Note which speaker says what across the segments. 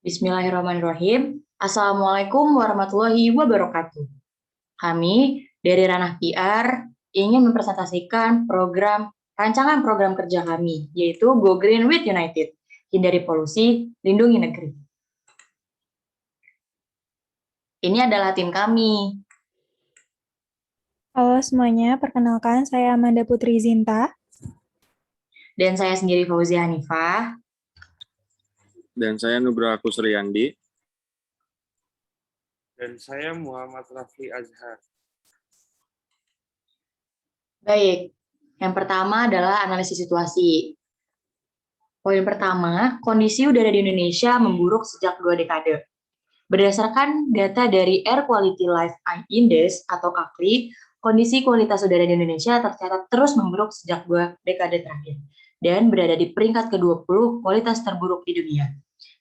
Speaker 1: Bismillahirrahmanirrahim. Assalamualaikum warahmatullahi wabarakatuh. Kami dari Ranah PR ingin mempresentasikan rancangan program kerja kami, yaitu Go Green with United, hindari polusi, lindungi negeri. Ini adalah tim kami.
Speaker 2: Halo semuanya, perkenalkan saya Amanda Putri Zinta.
Speaker 1: Dan saya sendiri Fauzia Hanifah.
Speaker 3: Dan saya Nugroho Kusriyandi.
Speaker 4: Dan saya Muhammad Rafli Azhar.
Speaker 1: Baik, yang pertama adalah analisis situasi. Poin pertama, kondisi udara di Indonesia memburuk sejak 2 dekade. Berdasarkan data dari Air Quality Life Index atau AQLI, kondisi kualitas udara di Indonesia tercatat terus memburuk sejak 2 dekade terakhir dan berada di peringkat ke-20 kualitas terburuk di dunia.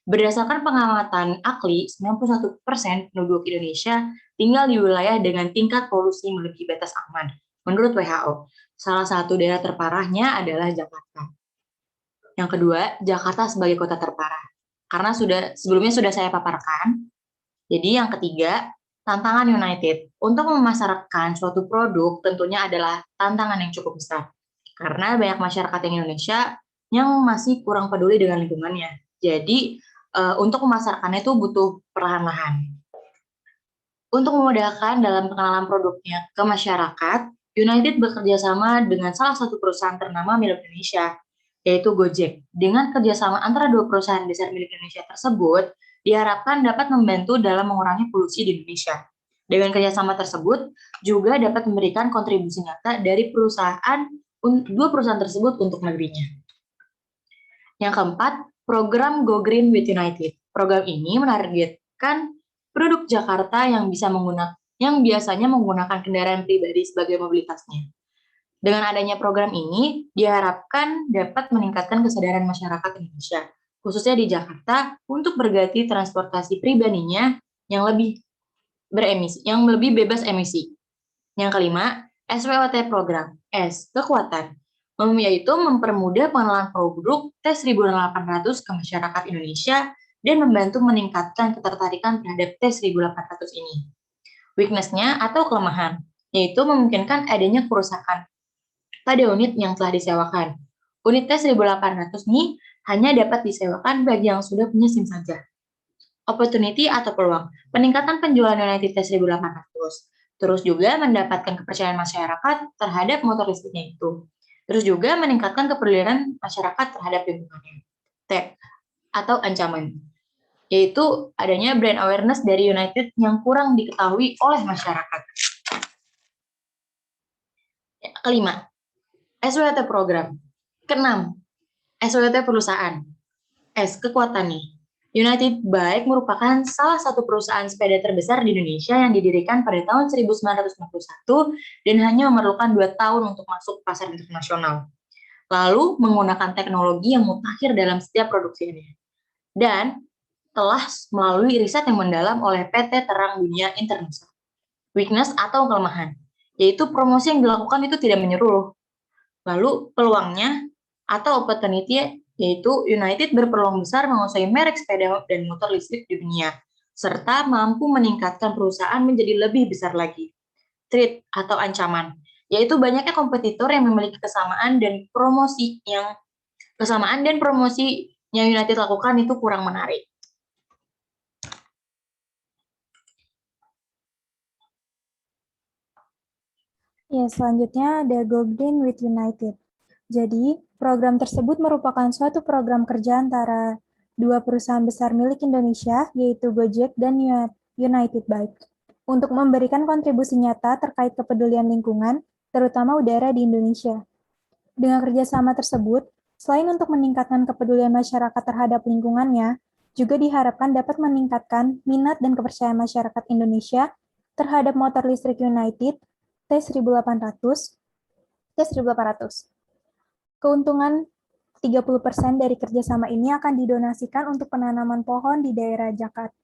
Speaker 1: Berdasarkan pengamatan AQLI, 91% penduduk Indonesia tinggal di wilayah dengan tingkat polusi melebihi batas aman. Menurut WHO, salah satu daerah terparahnya adalah Jakarta. Yang kedua, Jakarta sebagai kota terparah. Karena sebelumnya sudah saya paparkan. Jadi yang ketiga, tantangan United. Untuk memasarkan suatu produk tentunya adalah tantangan yang cukup besar. Karena banyak masyarakat Indonesia yang masih kurang peduli dengan lingkungannya. Jadi untuk memasarkannya itu butuh perlahan-lahan. Untuk memudahkan dalam pengenalan produknya ke masyarakat, United bekerja sama dengan salah satu perusahaan ternama milik Indonesia, yaitu Gojek. Dengan kerjasama antara dua perusahaan besar milik Indonesia tersebut, diharapkan dapat membantu dalam mengurangi polusi di Indonesia. Dengan kerjasama tersebut, juga dapat memberikan kontribusi nyata dari dua perusahaan tersebut untuk negerinya. Yang keempat, program Go Green with United. Program ini menargetkan penduduk Jakarta yang biasanya menggunakan kendaraan pribadi sebagai mobilitasnya. Dengan adanya program ini, diharapkan dapat meningkatkan kesadaran masyarakat Indonesia, khususnya di Jakarta, untuk berganti transportasi pribadinya yang lebih bebas emisi. Yang kelima, SWOT program, S, kekuatan, yaitu mempermudah pengenalan produk T1800 ke masyarakat Indonesia dan membantu meningkatkan ketertarikan terhadap T1800 ini. Weakness-nya atau kelemahan, yaitu memungkinkan adanya kerusakan pada unit yang telah disewakan. Unit T1800 ini hanya dapat disewakan bagi yang sudah punya SIM saja. Opportunity atau peluang, peningkatan penjualan United T1800. Terus juga mendapatkan kepercayaan masyarakat terhadap motor listriknya itu. Terus juga meningkatkan kepedulian masyarakat terhadap lingkungannya. T atau ancaman, yaitu adanya brand awareness dari United yang kurang diketahui oleh masyarakat. Kelima, SWOT program. Keenam, SWOT perusahaan. S, kekuatannya. United Bike merupakan salah satu perusahaan sepeda terbesar di Indonesia yang didirikan pada tahun 1991 dan hanya memerlukan 2 tahun untuk masuk pasar internasional. Lalu menggunakan teknologi yang mutakhir dalam setiap produksinya. Dan telah melalui riset yang mendalam oleh PT Terang Dunia Internasional. Weakness atau kelemahan, yaitu promosi yang dilakukan itu tidak menyeluruh. Lalu peluangnya atau opportunity, yaitu United berpeluang besar menguasai merek sepeda dan motor listrik di dunia, serta mampu meningkatkan perusahaan menjadi lebih besar lagi. Threat atau ancaman, yaitu banyaknya kompetitor yang memiliki kesamaan dan promosi yang United lakukan itu kurang menarik.
Speaker 2: Ya, selanjutnya ada Go Green with United. Jadi, program tersebut merupakan suatu program kerja antara dua perusahaan besar milik Indonesia, yaitu Gojek dan United Bike, untuk memberikan kontribusi nyata terkait kepedulian lingkungan, terutama udara di Indonesia. Dengan kerjasama tersebut, selain untuk meningkatkan kepedulian masyarakat terhadap lingkungannya, juga diharapkan dapat meningkatkan minat dan kepercayaan masyarakat Indonesia terhadap motor listrik United T1800. Keuntungan 30% dari kerjasama ini akan didonasikan untuk penanaman pohon di daerah Jakarta.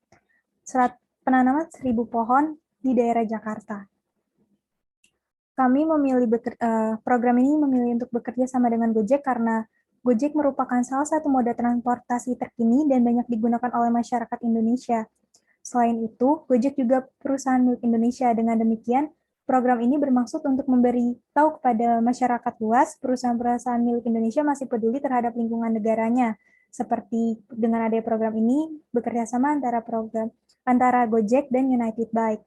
Speaker 2: Penanaman 1.000 pohon di daerah Jakarta. Kami program ini memilih untuk bekerja sama dengan Gojek karena Gojek merupakan salah satu moda transportasi terkini dan banyak digunakan oleh masyarakat Indonesia. Selain itu, Gojek juga perusahaan milik Indonesia. Dengan demikian, program ini bermaksud untuk memberi tahu kepada masyarakat luas, perusahaan-perusahaan milik Indonesia masih peduli terhadap lingkungan negaranya. Seperti dengan adanya program ini, bekerja sama antara Gojek dan United Bike.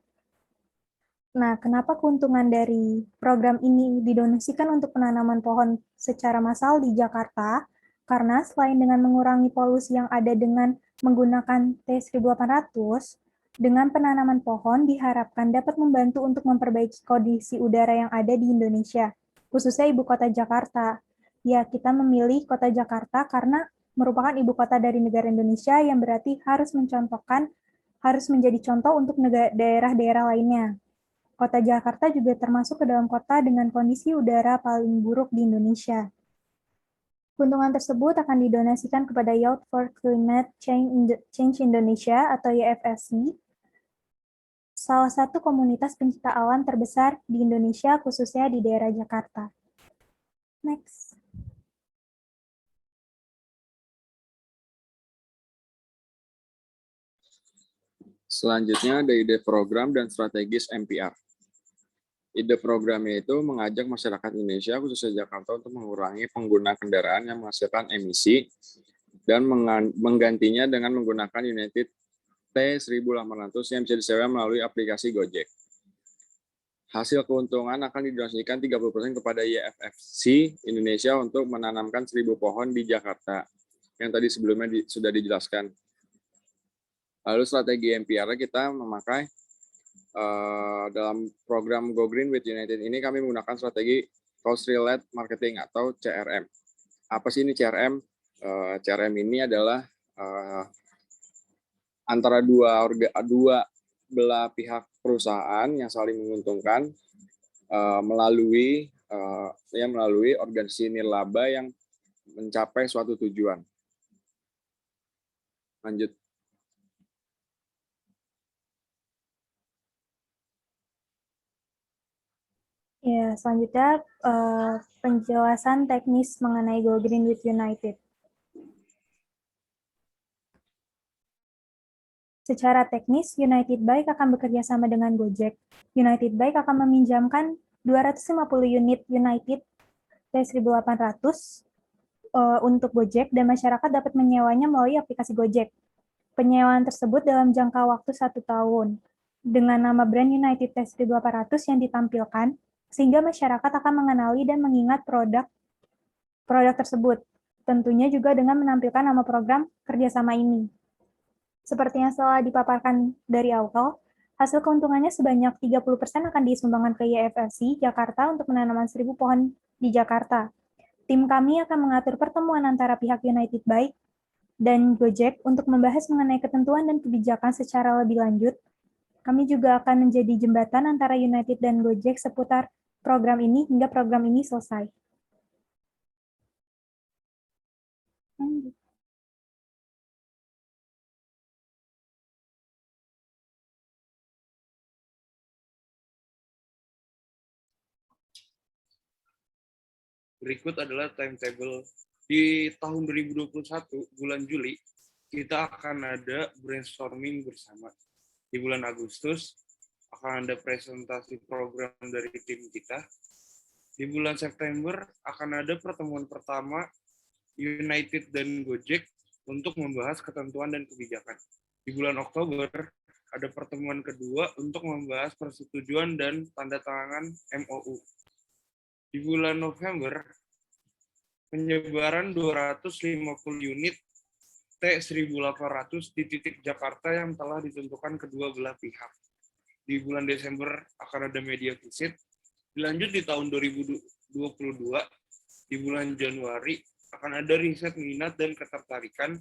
Speaker 2: Nah, kenapa keuntungan dari program ini didonasikan untuk penanaman pohon secara massal di Jakarta? Karena selain dengan mengurangi polusi yang ada dengan menggunakan T1800, dengan penanaman pohon diharapkan dapat membantu untuk memperbaiki kondisi udara yang ada di Indonesia, khususnya ibu kota Jakarta. Ya, kita memilih kota Jakarta karena merupakan ibu kota dari negara Indonesia yang berarti harus menjadi contoh untuk daerah-daerah lainnya. Kota Jakarta juga termasuk ke dalam kota dengan kondisi udara paling buruk di Indonesia. Keuntungan tersebut akan didonasikan kepada Youth for Climate Change Indonesia atau YFSI, salah satu komunitas pencinta alam terbesar di Indonesia, khususnya di daerah Jakarta. Next.
Speaker 3: Selanjutnya ada ide program dan strategis MPR. Ide programnya itu mengajak masyarakat Indonesia, khususnya Jakarta, untuk mengurangi pengguna kendaraan yang menghasilkan emisi dan menggantinya dengan menggunakan United T1800 yang bisa disewa melalui aplikasi Gojek. Hasil keuntungan akan didonasikan 30% kepada YFFC Indonesia untuk menanamkan 1.000 pohon di Jakarta, yang tadi sebelumnya sudah dijelaskan. Lalu strategi MPR kita memakai dalam program Go Green with United ini kami menggunakan strategi Cross-Relate Marketing atau CRM. Apa sih ini CRM? CRM ini adalah antara dua belah pihak perusahaan yang saling menguntungkan melalui organisasi nirlaba yang mencapai suatu tujuan. Lanjut.
Speaker 2: Ya, selanjutnya penjelasan teknis mengenai Go Green with United. Secara teknis, United Bike akan bekerja sama dengan Gojek. United Bike akan meminjamkan 250 unit United T1800 untuk Gojek dan masyarakat dapat menyewanya melalui aplikasi Gojek. Penyewaan tersebut dalam jangka waktu 1 tahun dengan nama brand United T1800 yang ditampilkan, sehingga masyarakat akan mengenali dan mengingat produk tersebut. Tentunya juga dengan menampilkan nama program kerjasama ini. Seperti yang telah dipaparkan dari awal, hasil keuntungannya sebanyak 30% akan disumbangkan ke YFSI Jakarta untuk penanaman 1.000 pohon di Jakarta. Tim kami akan mengatur pertemuan antara pihak United Bike dan Gojek untuk membahas mengenai ketentuan dan kebijakan secara lebih lanjut. Kami juga akan menjadi jembatan antara United dan Gojek seputar program ini hingga program ini selesai.
Speaker 4: Berikut adalah timetable. Di tahun 2021, bulan Juli, kita akan ada brainstorming bersama. Di bulan Agustus, akan ada presentasi program dari tim kita. Di bulan September, akan ada pertemuan pertama United dan Gojek untuk membahas ketentuan dan kebijakan. Di bulan Oktober, ada pertemuan kedua untuk membahas persetujuan dan tanda tangan MOU. Di bulan November, penyebaran 250 unit T1800 di titik Jakarta yang telah ditentukan kedua belah pihak. Di bulan Desember akan ada media visit. Dilanjut di tahun 2022, di bulan Januari akan ada riset minat dan ketertarikan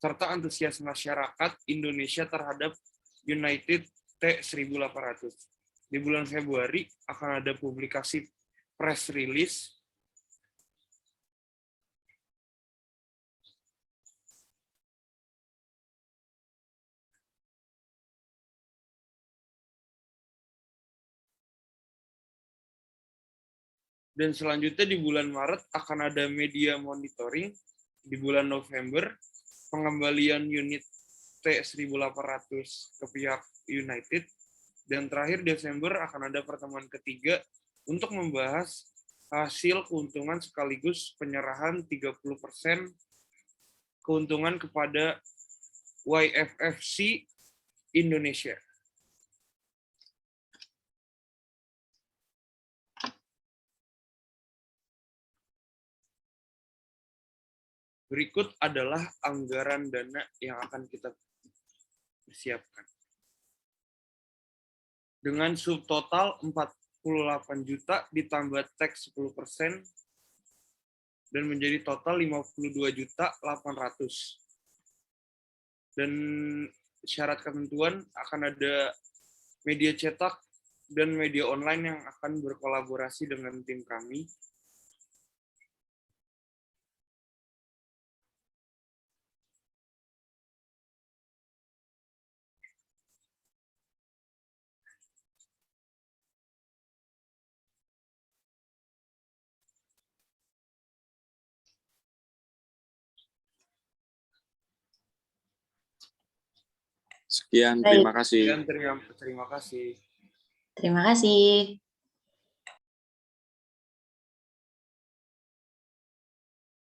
Speaker 4: serta antusias masyarakat Indonesia terhadap United T1800. Di bulan Februari akan ada publikasi press release Dan selanjutnya di bulan Maret akan ada media monitoring. Di bulan November, pengembalian unit T1800 ke pihak United. Dan terakhir Desember akan ada pertemuan ketiga untuk membahas hasil keuntungan sekaligus penyerahan 30% keuntungan kepada YFFC Indonesia. Berikut adalah anggaran dana yang akan kita persiapkan. Dengan subtotal 48 juta ditambah tax 10% dan menjadi total 52.800.000. Dan syarat ketentuan akan ada media cetak dan media online yang akan berkolaborasi dengan tim kami.
Speaker 3: Sekian,
Speaker 1: Baik.
Speaker 3: terima kasih.
Speaker 4: Dan terima kasih.
Speaker 1: Terima kasih.